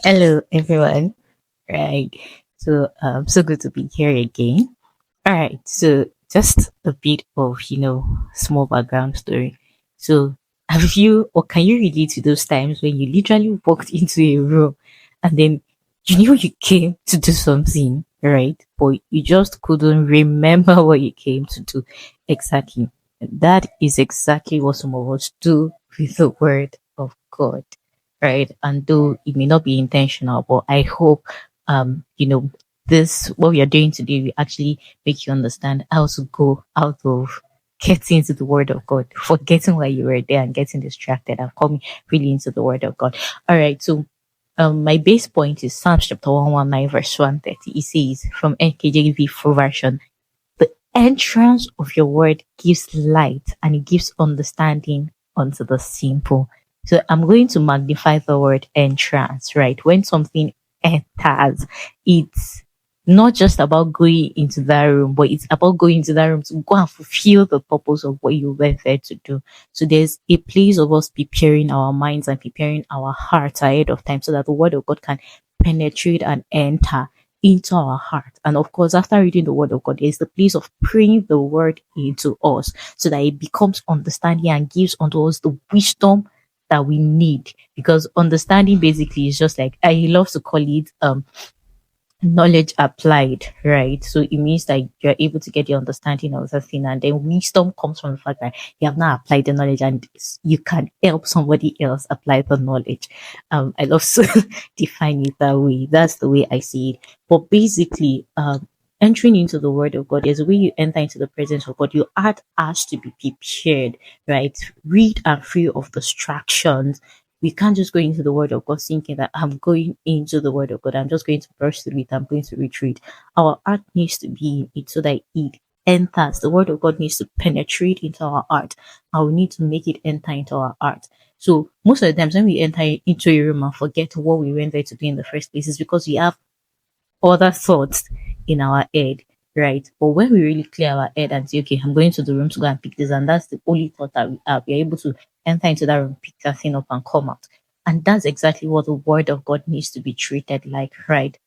Hello, everyone. Right. So good to be here again. All right. So, just a bit of, small background story. So, have you, or can you relate to those times when you literally walked into a room and then you knew you came to do something, right? But you just couldn't remember what you came to do exactly. That is exactly what some of us do with the word of God, right? And though it may not be intentional, but I hope, this what we are doing today will actually make you understand how to go out of getting into the word of God, forgetting why you were there and getting distracted and coming really into the word of God. All right. So my base point is Psalms chapter 119 verse 130. It says from NKJV full version, the entrance of your word gives light and it gives understanding unto the simple. So I'm going to magnify the word entrance, right? When something enters, it's not just about going into that room, but it's about going into that room to go and fulfill the purpose of what you went there to do. So there's a place of us preparing our minds and preparing our hearts ahead of time so that the word of God can penetrate and enter into our heart. And of course, after reading the word of God, there's the place of praying the word into us so that it becomes understanding and gives unto us the wisdom that we need. Because understanding basically is just like I love to call it knowledge applied, right? So it means that you're able to get the understanding of the thing, and then wisdom comes from the fact that you have now applied the knowledge and you can help somebody else apply the knowledge. I love to define it that way. That's the way I see it. But basically, entering into the word of God is the way you enter into the presence of God. Your heart has to be prepared, right? Read and free of distractions. We can't just go into the word of God thinking that I'm going into the word of God. I'm just going to brush through it. I'm going to retreat. Our heart needs to be in it so that it enters. The word of God needs to penetrate into our heart. And we need to make it enter into our heart. So most of the times when we enter into a room and forget what we went there to do in the first place, is because we have other thoughts in our head, right? But when we really clear our head and say, okay, I'm going to the room to go and pick this, and that's the only thought that we have, we're able to enter into that room, pick that thing up, and come out. And that's exactly what the word of God needs to be treated like, right?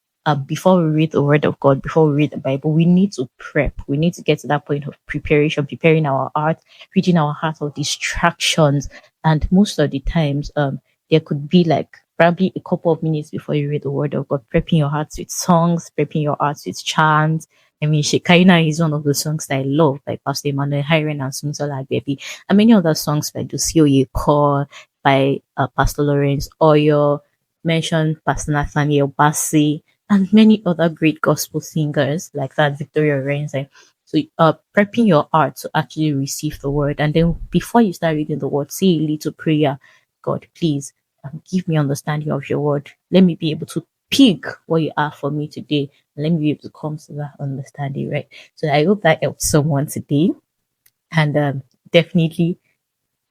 Before we read the word of God, before we read the Bible, we need to prep. We need to get to that point of preparation, preparing our heart, reading our heart of distractions. And most of the times, there could be like probably a couple of minutes before you read the word of God, prepping your hearts with songs, prepping your hearts with chants. I mean, Shekinah is one of the songs that I love, by Pastor Emmanuel Hiren and Sumsola Baby, and many other songs by Lucio Yekor, by Pastor Lawrence Oyo, mentioned Pastor Nathaniel Bassi, and many other great gospel singers like that, Victoria Renzi. So, prepping your heart to actually receive the word, and then before you start reading the word, say a little prayer. God, please give me understanding of your word. Let me be able to pick what you have for me today, and let me be able to come to that understanding, right? So I hope that helps someone today, and definitely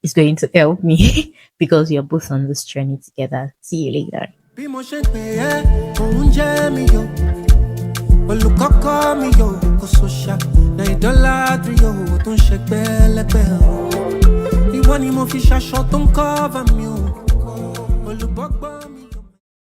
is going to help me because we are both on this journey together. See you later. Bí mo ṣe pè ẹ́, òun jẹ́ mi yó. Olùkọ́kọ́ mi yó, kò sọ́ṣà. Na ìdọ́ládùn yó, tó ń ṣe pẹ́lẹ́pẹ́ o. Ìwọ ni mo fi ṣaṣọ tó ń cover mi o. Olùgbọ́gbọ́n.